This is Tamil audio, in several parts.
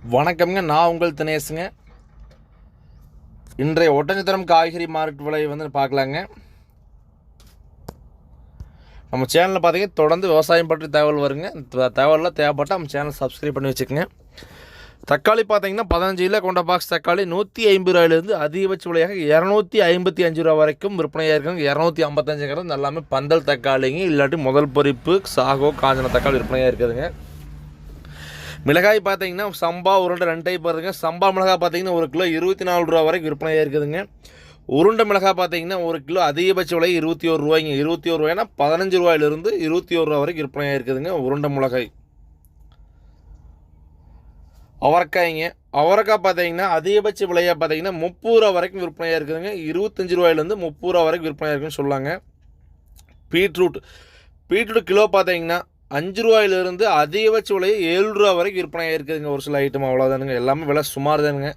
வணக்கம்ங்க. நான் உங்கள் தினேஷுங்க. இன்றைய ஒட்டஞ்சத்திரம் காய்கறி மார்க்கெட் விலை பார்க்கலாங்க. நம்ம சேனலில் பார்த்தீங்கன்னா தொடர்ந்து விவசாயம் பற்றி தகவல் வருங்க. தகவலில் தேவைப்பட்டால் நம்ம சேனல் சப்ஸ்கிரைப் பண்ணி வச்சுக்கோங்க. தக்காளி பார்த்தீங்கன்னா 15 கிலோ கொண்ட பாக்ஸ் தக்காளி 150 ரூபாயிலிருந்து அதிகபட்ச விலையாக 255 ரூபா வரைக்கும் விற்பனையாக இருக்குங்க. 255 எல்லாமே பந்தல் தக்காளிங்க, இல்லாட்டி முதல் பொறிப்பு சாகோ காஞ்சன தக்காளி விற்பனையாக இருக்குதுங்க. மிளகாய் பார்த்தீங்கன்னா சம்பா உருண்டை 2 டைப் வருதுங்க. சம்பா மிளகாய் பார்த்தீங்கன்னா 1 கிலோ 24 ரூபா வரைக்கும் விற்பனையாக இருக்குதுங்க. உருண்டை மிளகாய் பார்த்தீங்கன்னா 1 கிலோ அதிகபட்ச விலை 21 ரூபாய்ங்க. 21 ரூபாய்னா 15 ரூபாயிலிருந்து 21 ரூபா வரைக்கும் விற்பனையாக இருக்குதுங்க உருண்டை மிளகாய். அவரைக்காய்ங்க, அவரைக்காய் பார்த்தீங்கன்னா அதிகபட்ச விலையாக பார்த்தீங்கன்னா 30 ரூபா வரைக்கும் விற்பனையாக இருக்குதுங்க. 25 ரூபாயிலேருந்து 30 ரூபா வரைக்கும் விற்பனையாக இருக்குன்னு சொல்லாங்க. பீட்ரூட் கிலோ பார்த்தீங்கன்னா 5 ரூபாயிலிருந்து அதிகபட்ச விலையை 7 ரூபா வரைக்கும் விற்பனையாக இருக்குதுங்க. ஒரு சில ஐட்டம் அவ்வளோதானுங்க, எல்லாமே விலை சுமார் தானுங்க.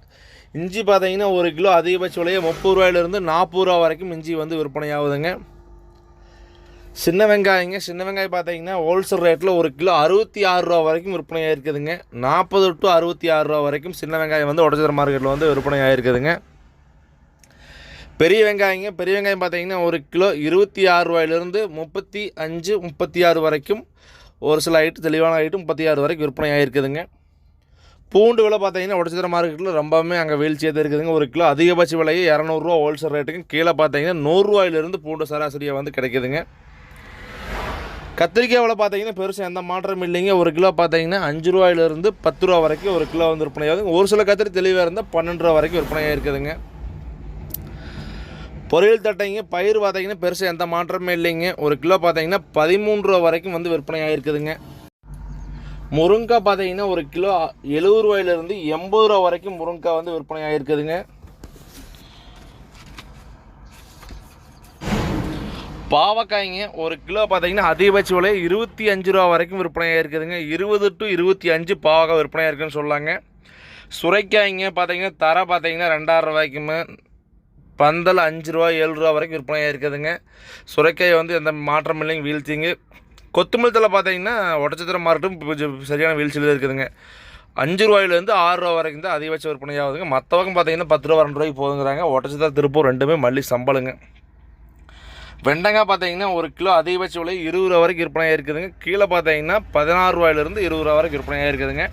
இஞ்சி பார்த்தீங்கன்னா 1 கிலோ அதிகபட்ச விலையை 30 ரூபாயிலிருந்து 40 ரூபா வரைக்கும் இஞ்சி விற்பனையாகுதுங்க. சின்ன வெங்காயம் பார்த்தீங்கன்னா ஹோல்சேல் ரேட்டில் 1 கிலோ 66 ரூபா வரைக்கும் விற்பனையாக இருக்குதுங்க. 40 to 66 ரூபா வரைக்கும் சின்ன வெங்காயம் ஒட்டச்சத்திரம் மார்க்கெட்டில் விற்பனையாக இருக்குதுங்க. பெரிய வெங்காயம் பார்த்தீங்கன்னா 1 கிலோ 26 ரூபாயிலிருந்து 35 36 வரைக்கும், ஒரு சில ஐட்டம் தெளிவான ஐட்டம் 36 வரைக்கும் விற்பனையாக இருக்குதுங்க. பூண்டு விலை பார்த்தீங்கன்னா ஒட்டச்சத்திரம் மார்க்கெட்டில் ரொம்பவுமே அங்கே வீழ்ச்சியாக தான் இருக்குதுங்க. 1 கிலோ அதிகபட்ச விலையை 200 ரூபா ஹோல்சேல் ரேட்டுக்கு, கீழே பார்த்தீங்கன்னா 100 ரூபாயிலிருந்து பூண்டு சராசரியாக கிடைக்குதுங்க. கத்திரிக்காய் விலை பார்த்தீங்கன்னா பெருசாக எந்த மாற்றம் இல்லைங்க. 1 கிலோ பார்த்தீங்கன்னா 5 ரூபாயிலிருந்து 10 ரூபா வரைக்கும் 1 கிலோ விற்பனையாகுது. ஒரு சில கத்திரி தெளிவாக இருந்தால் 12 ரூபா வரைக்கும் விற்பனையாக இருக்குதுங்க. பொரியல் தட்டைங்க, பயிர் பார்த்தீங்கன்னா பெருசாக எந்த மாற்றமே இல்லைங்க. 1 கிலோ பார்த்தீங்கன்னா 13 ரூபா வரைக்கும் விற்பனையாக இருக்குதுங்க. முருங்கைக்காய் பார்த்தீங்கன்னா 1 கிலோ 70 ரூபாயிலிருந்து 80 ரூபா வரைக்கும் முருங்கைக்காய் விற்பனையாக இருக்குதுங்க. பாவக்காய்ங்க 1 கிலோ பார்த்தீங்கன்னா அதிகபட்ச விலை 25 ரூபா வரைக்கும் விற்பனையாக இருக்குதுங்க. 20 to 25 பாவக்காய் விற்பனையாக இருக்குதுன்னு சொல்லாங்க. சுரைக்காய்ங்க பார்த்தீங்கன்னா தர பார்த்தீங்கன்னா 2000 ரூபாய்க்குமே, பந்தல் 5 ரூபா 7 ரூபா வரைக்கும் விற்பனையாக இருக்குதுங்க. சுரைக்காய் எந்த மாற்றம் இல்லைங்க, வீழ்ச்சிங்க. கொத்தமல்லி தழை பார்த்தீங்கன்னா ஒட்டச்சத்திரம் மார்க்கெட்டும் சரியான வீழ்ச்சியில் இருக்குதுங்க. 5 ரூபாயிலேருந்து 6 ரூபா வரைக்கும் தான் அதிகபட்ச விற்பனையாகுதுங்க. மற்றவங்க பார்த்தீங்கன்னா 10 ரூபா 2 ரூபாய்க்கு போகுங்கிறாங்க. ஒட்டச்சத்திரம் திருப்பூர் ரெண்டுமே மல்லி சம்பளுங்க. வெண்டைக்காய் பார்த்தீங்கன்னா 1 கிலோ அதிகபட்ச விலை 20 ரூபா வரைக்கும் விற்பனையாக இருக்குதுங்க. கீழே பார்த்தீங்கன்னா 16 ரூபாயிலிருந்து 20 ரூபா வரைக்கும் விற்பனையாக இருக்குதுங்க.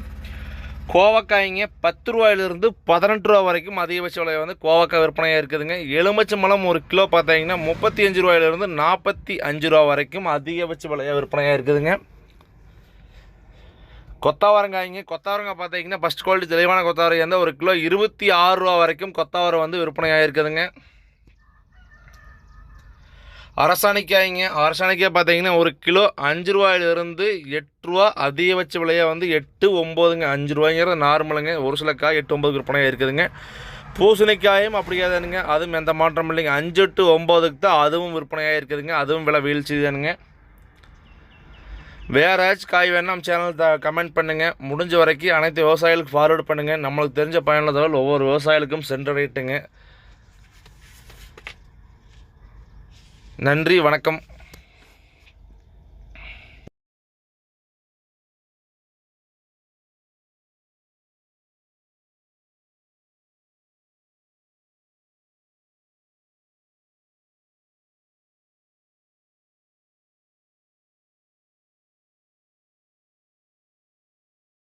கோவக்காய்ங்க 10 ரூபாயிலிருந்து 18 ரூபா வரைக்கும் அதிகபட்ச விலை கோவக்காய் விற்பனையாக இருக்குதுங்க. எலுமிச்சம்பழம் 1 கிலோ பார்த்தீங்கன்னா 35 ரூபாயிலிருந்து 45 ரூபா வரைக்கும் அதிகபட்ச விலையாக விற்பனையாக இருக்குதுங்க. கொத்தவரங்காய் பார்த்தீங்கன்னா ஃபஸ்ட் குவாலிட்டி தெளிவான கொத்தவரங்காய் 1 கிலோ 26 ரூபா வரைக்கும் கொத்தவரை விற்பனையாக இருக்குதுங்க. அரசாணிக்காய் பார்த்தீங்கன்னா 1 கிலோ 5 ரூபாயிலிருந்து 8 ரூபா அதிகபட்ச விலையாக 8 9ங்க. 5 ரூபாய்ங்கிறது நார்மலுங்க. ஒரு சில காய் 8 9 விற்பனையாக இருக்குதுங்க. பூசணிக்காயும் அப்படியாதானுங்க, அதுவும் எந்த மாற்றம் இல்லைங்க. 5 to 9க்கு தான் அதுவும் விற்பனையாக இருக்குதுங்க. அதுவும் விலை வீழ்ச்சி தானுங்க. வேறு ஏதாச்சும் காய் வேணால் நம்ம சேனல் கமெண்ட் பண்ணுங்கள். முடிஞ்ச வரைக்கும் அனைத்து விவசாயிகளுக்கு ஃபார்வேர்டு பண்ணுங்கள். நம்மளுக்கு தெரிஞ்ச பயனுள்ள தகவல் ஒவ்வொரு விவசாயிகளுக்கும் சென்றடையட்டுங்க. நன்றி, வணக்கம்.